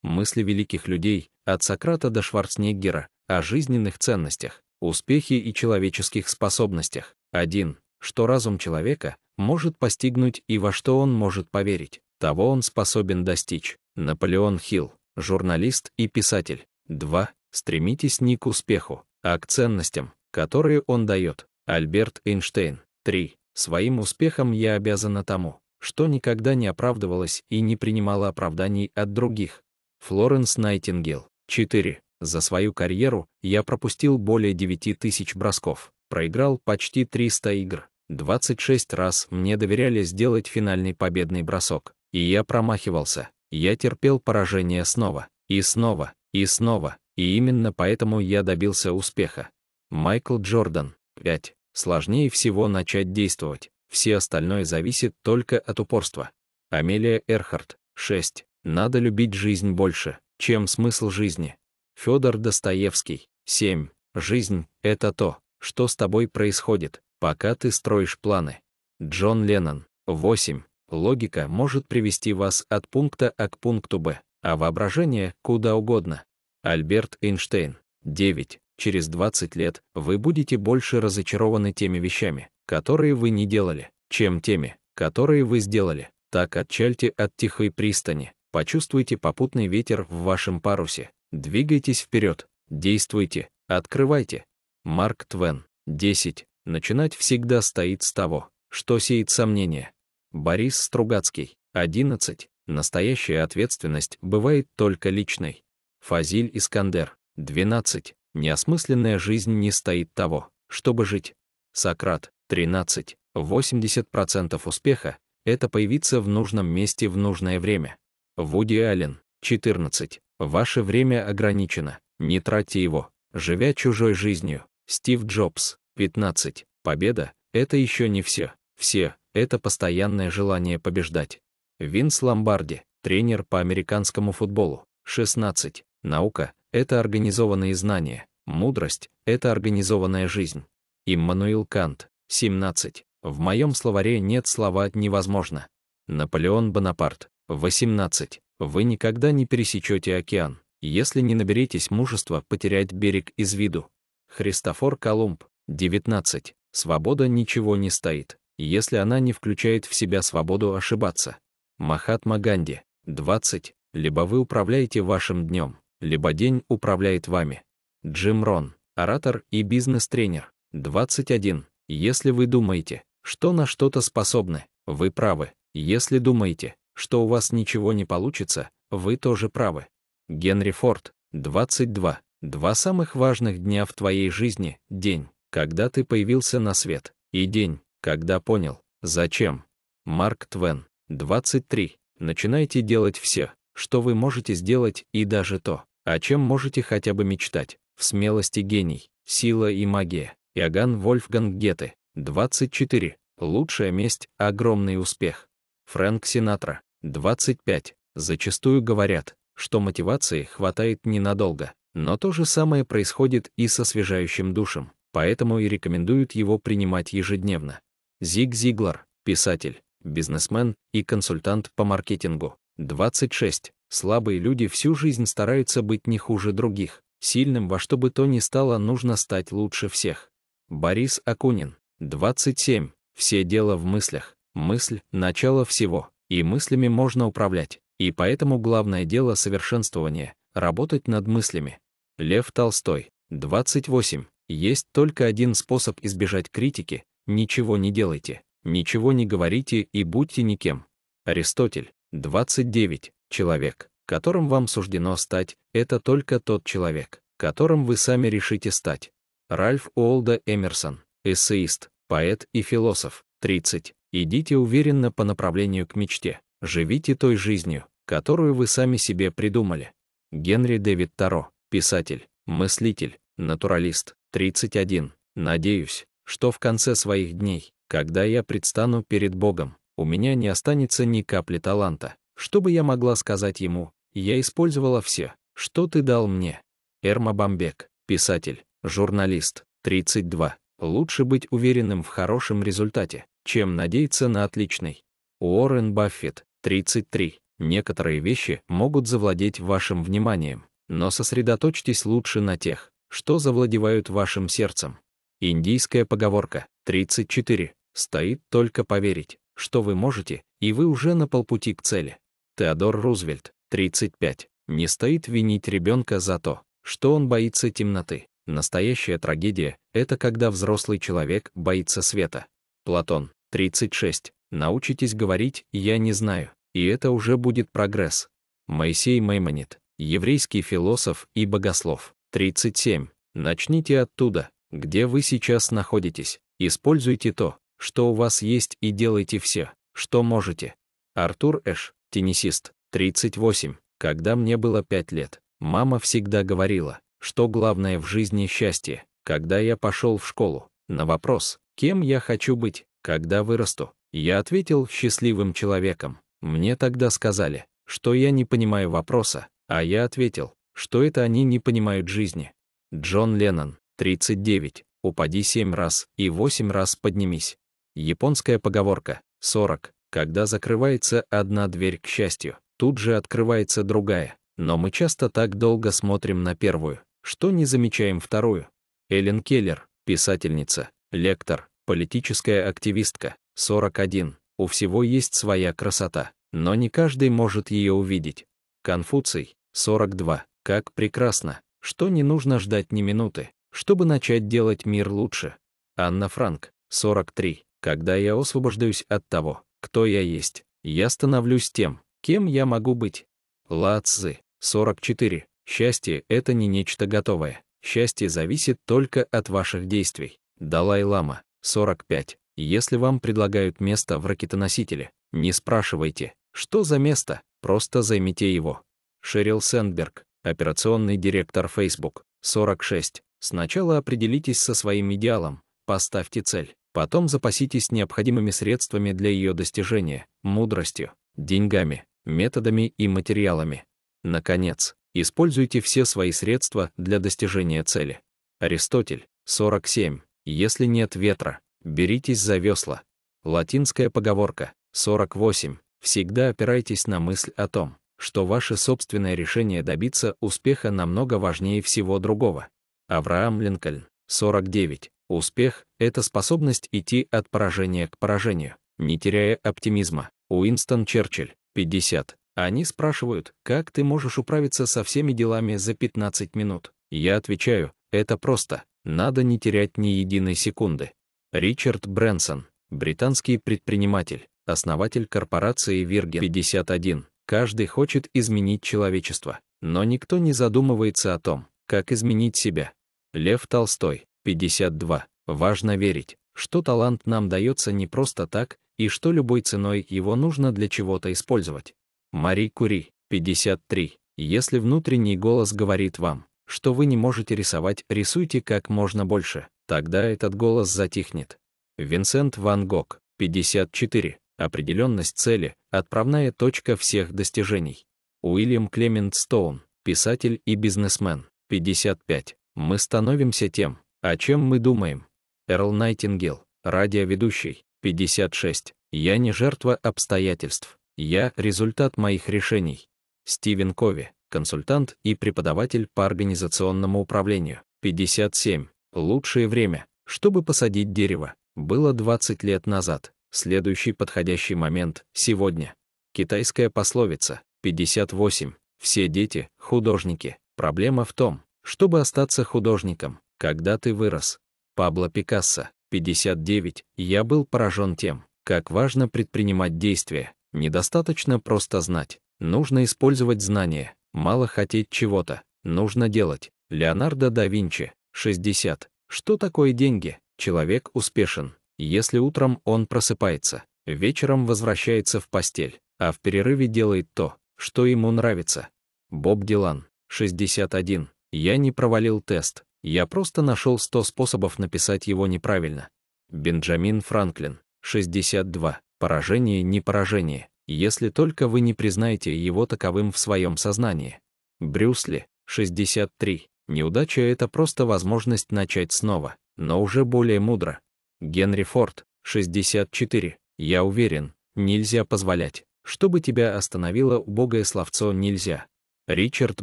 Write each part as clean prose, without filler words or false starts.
Мысли великих людей, от Сократа до Шварценеггера, о жизненных ценностях, успехе и человеческих способностях. 1. Что разум человека может постигнуть и во что он может поверить, того он способен достичь. Наполеон Хилл, журналист и писатель. 2. Стремитесь не к успеху, а к ценностям, которые он дает. Альберт Эйнштейн. 3. Своим успехом я обязана тому, что никогда не оправдывалось и не принимало оправданий от других. Флоренс Найтингейл. 4. За свою карьеру я пропустил более 9000 бросков, проиграл почти 300 игр. 26 раз мне доверяли сделать финальный победный бросок, и я промахивался. Я терпел поражение снова, и снова, и снова, и именно поэтому я добился успеха. Майкл Джордан. 5. Сложнее всего начать действовать, все остальное зависит только от упорства. Амелия Эрхарт. 6. Надо любить жизнь больше, чем смысл жизни. Федор Достоевский. 7. Жизнь — это то, что с тобой происходит, пока ты строишь планы. Джон Леннон. 8. Логика может привести вас от пункта А к пункту Б, а воображение — куда угодно. Альберт Эйнштейн. 9. Через 20 лет вы будете больше разочарованы теми вещами, которые вы не делали, чем теми, которые вы сделали. Так отчальте от тихой пристани, почувствуйте попутный ветер в вашем парусе, двигайтесь вперед, действуйте, открывайте. Марк Твен. 10. Начинать всегда стоит с того, что сеет сомнения. Борис Стругацкий. 11. Настоящая ответственность бывает только личной. Фазиль Искандер. 12. Неосмысленная жизнь не стоит того, чтобы жить. Сократ. 13. 80% успеха — это появиться в нужном месте в нужное время. Вуди Аллен. 14. Ваше время ограничено, не тратьте его, живя чужой жизнью. Стив Джобс. 15. Победа — это еще не все. Все — это постоянное желание побеждать. Винс Ломбарди, тренер по американскому футболу. 16. Наука — это организованные знания, мудрость — это организованная жизнь. Иммануил Кант. 17. В моем словаре нет слова «невозможно». Наполеон Бонапарт. 18. Вы никогда не пересечете океан, если не наберетесь мужества потерять берег из виду. Христофор Колумб. 19. Свобода ничего не стоит, если она не включает в себя свободу ошибаться. Махатма Ганди. 20. Либо вы управляете вашим днем, либо день управляет вами. Джим Рон, оратор и бизнес-тренер. 21. Если вы думаете, что на что-то способны, вы правы. Если думаете, что у вас ничего не получится, вы тоже правы. Генри Форд. 22. Два самых важных дня в твоей жизни — день, когда ты появился на свет, и день, когда понял, зачем. Марк Твен. 23. Начинайте делать все, что вы можете сделать, и даже то, о чем можете хотя бы мечтать. В смелости гений, сила и магия. Иоганн Вольфганг Гете. 24. Лучшая месть — огромный успех. Фрэнк Синатра. 25. Зачастую говорят, что мотивации хватает ненадолго, но то же самое происходит и с освежающим душем, поэтому и рекомендуют его принимать ежедневно. Зиг Зиглар, писатель, бизнесмен и консультант по маркетингу. 26. Слабые люди всю жизнь стараются быть не хуже других. Сильным во что бы то ни стало нужно стать лучше всех. Борис Акунин. 27. Все дело в мыслях. Мысль — начало всего, и мыслями можно управлять. И поэтому главное дело совершенствования — работать над мыслями. Лев Толстой. 28. Есть только один способ избежать критики — ничего не делайте, ничего не говорите и будьте никем. Аристотель. 29. Человек, которым вам суждено стать, это только тот человек, которым вы сами решите стать. Ральф Уолдо Эмерсон. Эссеист, поэт и философ. 30. Идите уверенно по направлению к мечте, живите той жизнью, которую вы сами себе придумали. Генри Дэвид Торо, писатель, мыслитель, натуралист. 31. Надеюсь, что в конце своих дней, когда я предстану перед Богом, у меня не останется ни капли таланта, чтобы я могла сказать ему: «Я использовала все, что ты дал мне». Эрма Бамбек, писатель, журналист. 32. Лучше быть уверенным в хорошем результате, чем надеяться на отличный. Уоррен Баффет. 33. Некоторые вещи могут завладеть вашим вниманием, но сосредоточьтесь лучше на тех, что завладевают вашим сердцем. Индийская поговорка 34. Стоит только поверить, что вы можете, и вы уже на полпути к цели. Теодор Рузвельт 35. Не стоит винить ребенка за то, что он боится темноты. Настоящая трагедия – это когда взрослый человек боится света. Платон 36. Научитесь говорить «я не знаю», и это уже будет прогресс. Моисей Маймонид, еврейский философ и богослов. 37. Начните оттуда, где вы сейчас находитесь. Используйте то, что у вас есть, и делайте все, что можете. Артур Эш, теннисист. 38. Когда мне было 5 лет, мама всегда говорила, что главное в жизни — счастье. Когда я пошел в школу, на вопрос, кем я хочу быть, когда вырасту, я ответил счастливым человеком. Мне тогда сказали, что я не понимаю вопроса, а я ответил, что это они не понимают жизни. Джон Леннон, 39. Упади 7 раз и 8 раз поднимись. Японская поговорка 40. Когда закрывается одна дверь к счастью, тут же открывается другая, но мы часто так долго смотрим на первую, что не замечаем вторую. Эллен Келлер, писательница, лектор, политическая активистка. 41. У всего есть своя красота, но не каждый может ее увидеть. Конфуций, 42. Как прекрасно, что не нужно ждать ни минуты, чтобы начать делать мир лучше. Анна Франк, 43. Когда я освобождаюсь от того, кто я есть, я становлюсь тем, кем я могу быть. Ла Цзы, 44. Счастье — это не нечто готовое. Счастье зависит только от ваших действий. Далай-лама, 45. Если вам предлагают место в ракетоносителе, не спрашивайте, что за место, просто займите его. Шерил Сэндберг, операционный директор Facebook, 46. Сначала определитесь со своим идеалом, поставьте цель, потом запаситесь необходимыми средствами для ее достижения, мудростью, деньгами, методами и материалами. Наконец, используйте все свои средства для достижения цели. Аристотель, 47. Если нет ветра, беритесь за весла. Латинская поговорка, 48. Всегда опирайтесь на мысль о том, что ваше собственное решение добиться успеха намного важнее всего другого. Авраам Линкольн, 49. Успех — это способность идти от поражения к поражению, не теряя оптимизма. Уинстон Черчилль, 50. Они спрашивают, как ты можешь управиться со всеми делами за 15 минут. Я отвечаю, это просто, надо не терять ни единой секунды. Ричард Брэнсон, британский предприниматель, основатель корпорации Virgin. 51. Каждый хочет изменить человечество, но никто не задумывается о том, как изменить себя. Лев Толстой, 52. Важно верить, что талант нам дается не просто так, и что любой ценой его нужно для чего-то использовать. Мари Кюри, 53. Если внутренний голос говорит вам, что вы не можете рисовать, рисуйте как можно больше, тогда этот голос затихнет. Винсент Ван Гог, 54. Определенность цели — отправная точка всех достижений. Уильям Клемент Стоун, писатель и бизнесмен, 55. Мы становимся тем, о чем мы думаем. Эрл Найтингейл, радиоведущий, 56. Я не жертва обстоятельств, я — результат моих решений. Стивен Кови, консультант и преподаватель по организационному управлению, 57. Лучшее время, чтобы посадить дерево, было 20 лет назад. Следующий подходящий момент — сегодня. Китайская пословица, 58. Все дети — художники. Проблема в том, чтобы остаться художником, когда ты вырос. Пабло Пикассо, 59. Я был поражен тем, как важно предпринимать действия. Недостаточно просто знать, нужно использовать знания, мало хотеть чего-то, нужно делать. Леонардо да Винчи, 60. Что такое деньги? Человек успешен, если утром он просыпается, вечером возвращается в постель, а в перерыве делает то, что ему нравится. Боб Дилан, 61. Я не провалил тест, я просто нашел 100 способов написать его неправильно. Бенджамин Франклин, 62. Поражение не поражение, если только вы не признаете его таковым в своем сознании. Брюс Ли, 63. Неудача — это просто возможность начать снова, но уже более мудро. Генри Форд, 64. Я уверен, нельзя позволять, Чтобы тебя остановило убогое словцо «нельзя». Ричард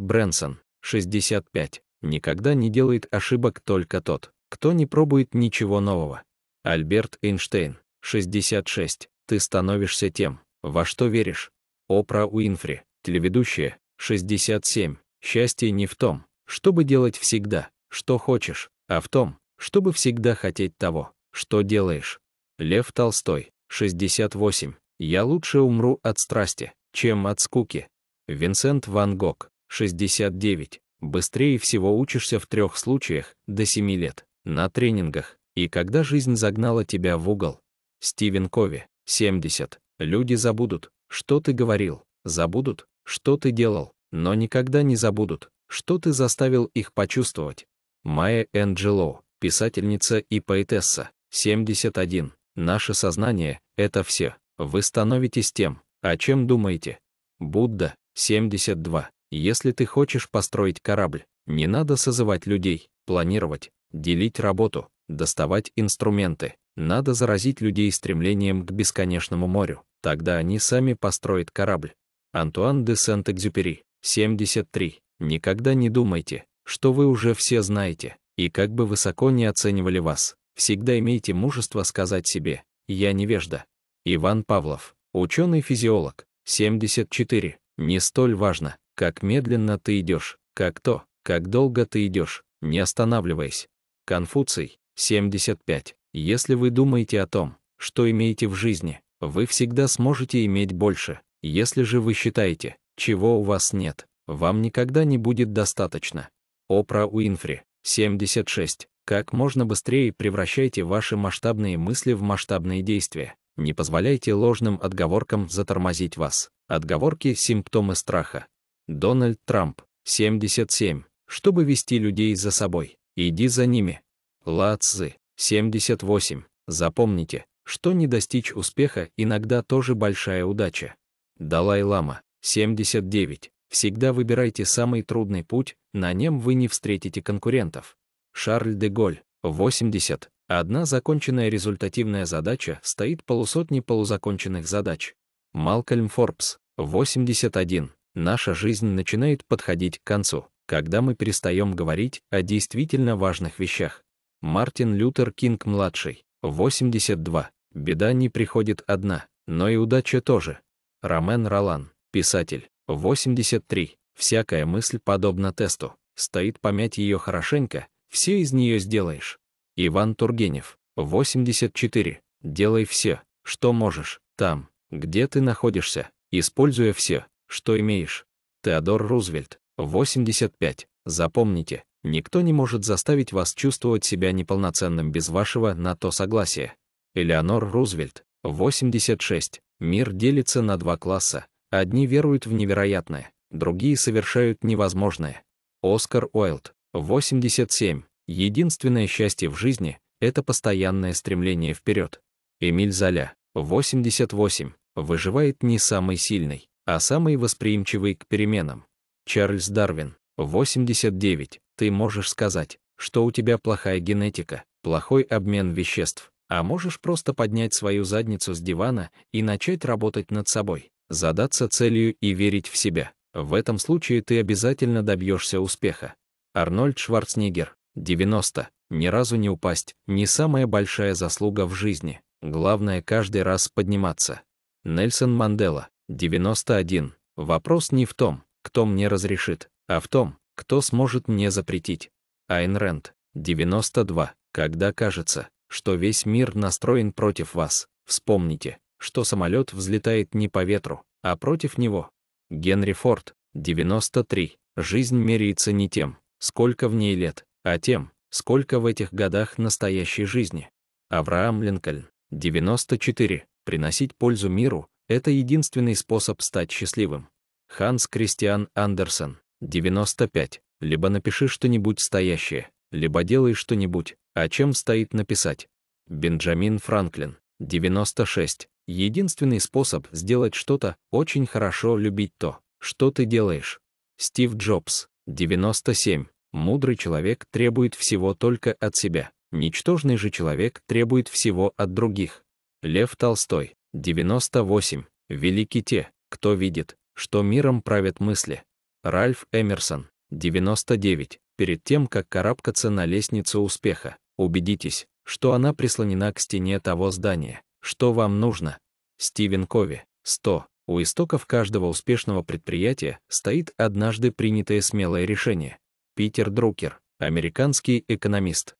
Брэнсон, 65. Никогда не делает ошибок только тот, кто не пробует ничего нового. Альберт Эйнштейн, 66. Ты становишься тем, во что веришь. Опра Уинфри, телеведущая, 67. Счастье не в том, чтобы делать всегда, что хочешь, а в том, чтобы всегда хотеть того, что делаешь. Лев Толстой, 68. Я лучше умру от страсти, чем от скуки. Винсент Ван Гог, 69. Быстрее всего учишься в 3 случаях до 7 лет, на тренингах, и когда жизнь загнала тебя в угол. Стивен Кови, 70. Люди забудут, что ты говорил, забудут, что ты делал, но никогда не забудут, что ты заставил их почувствовать. Майя Энджелоу, писательница и поэтесса, 71. Наше сознание — это все. Вы становитесь тем, о чем думаете. Будда, 72. Если ты хочешь построить корабль, не надо созывать людей, планировать, делить работу, доставать инструменты. Надо заразить людей стремлением к бесконечному морю, тогда они сами построят корабль. Антуан де Сент-Экзюпери, 73. Никогда не думайте, что вы уже все знаете, и как бы высоко не оценивали вас, всегда имейте мужество сказать себе «я невежда». Иван Павлов, ученый-физиолог, 74. Не столь важно, как медленно ты идешь, как то, как долго ты идешь, не останавливаясь. Конфуций, 75. Если вы думаете о том, что имеете в жизни, вы всегда сможете иметь больше. Если же вы считаете, чего у вас нет, вам никогда не будет достаточно. Опра Уинфри, 76. Как можно быстрее превращайте ваши масштабные мысли в масштабные действия. Не позволяйте ложным отговоркам затормозить вас. Отговорки — симптомы страха. Дональд Трамп, 77. Чтобы вести людей за собой, иди за ними. Ла Цзы, 78. Запомните, что не достичь успеха иногда тоже большая удача. Далай-лама, 79. Всегда выбирайте самый трудный путь, на нем вы не встретите конкурентов. Шарль де Голь, 80. Одна законченная результативная задача стоит полусотни полузаконченных задач. Малкольм Форбс, 81. Наша жизнь начинает подходить к концу, когда мы перестаем говорить о действительно важных вещах. Мартин Лютер Кинг-младший, 82. Беда не приходит одна, но и удача тоже. Ромен Ролан, писатель, 83. Всякая мысль подобна тесту, стоит помять ее хорошенько, все из нее сделаешь. Иван Тургенев, 84. Делай все, что можешь, там, где ты находишься, используя все, что имеешь. Теодор Рузвельт, 85. Запомните, никто не может заставить вас чувствовать себя неполноценным без вашего на то согласия. Элеонор Рузвельт, 86. Мир делится на 2 класса. Одни веруют в невероятное, другие совершают невозможное. Оскар Уайльд, 87. Единственное счастье в жизни — это постоянное стремление вперед. Эмиль Золя, 88. Выживает не самый сильный, а самый восприимчивый к переменам. Чарльз Дарвин, 89. Ты можешь сказать, что у тебя плохая генетика, плохой обмен веществ, а можешь просто поднять свою задницу с дивана и начать работать над собой, задаться целью и верить в себя. В этом случае ты обязательно добьешься успеха. Арнольд Шварценеггер, 90. Ни разу не упасть, не самая большая заслуга в жизни. Главное каждый раз подниматься. Нельсон Мандела, 91. Вопрос не в том, кто мне разрешит, а в том, кто сможет мне запретить. Айн Рэнд, 92. Когда кажется, что весь мир настроен против вас, вспомните, что самолет взлетает не по ветру, а против него. Генри Форд, 93. Жизнь меряется не тем, сколько в ней лет, а тем, сколько в этих годах настоящей жизни. Авраам Линкольн, 94. Приносить пользу миру — это единственный способ стать счастливым. Ханс Кристиан Андерсен, 95. Либо напиши что-нибудь стоящее, либо делай что-нибудь, о чем стоит написать. Бенджамин Франклин, 96. Единственный способ сделать что-то очень хорошо — любить то, что ты делаешь. Стив Джобс, 97. Мудрый человек требует всего только от себя, ничтожный же человек требует всего от других. Лев Толстой, 98. Велики те, кто видит, что миром правят мысли. Ральф Эмерсон, 99. Перед тем, как карабкаться на лестницу успеха, убедитесь, что она прислонена к стене того здания, что вам нужно. Стивен Кови, 100. У истоков каждого успешного предприятия стоит однажды принятое смелое решение. Питер Друкер, американский экономист.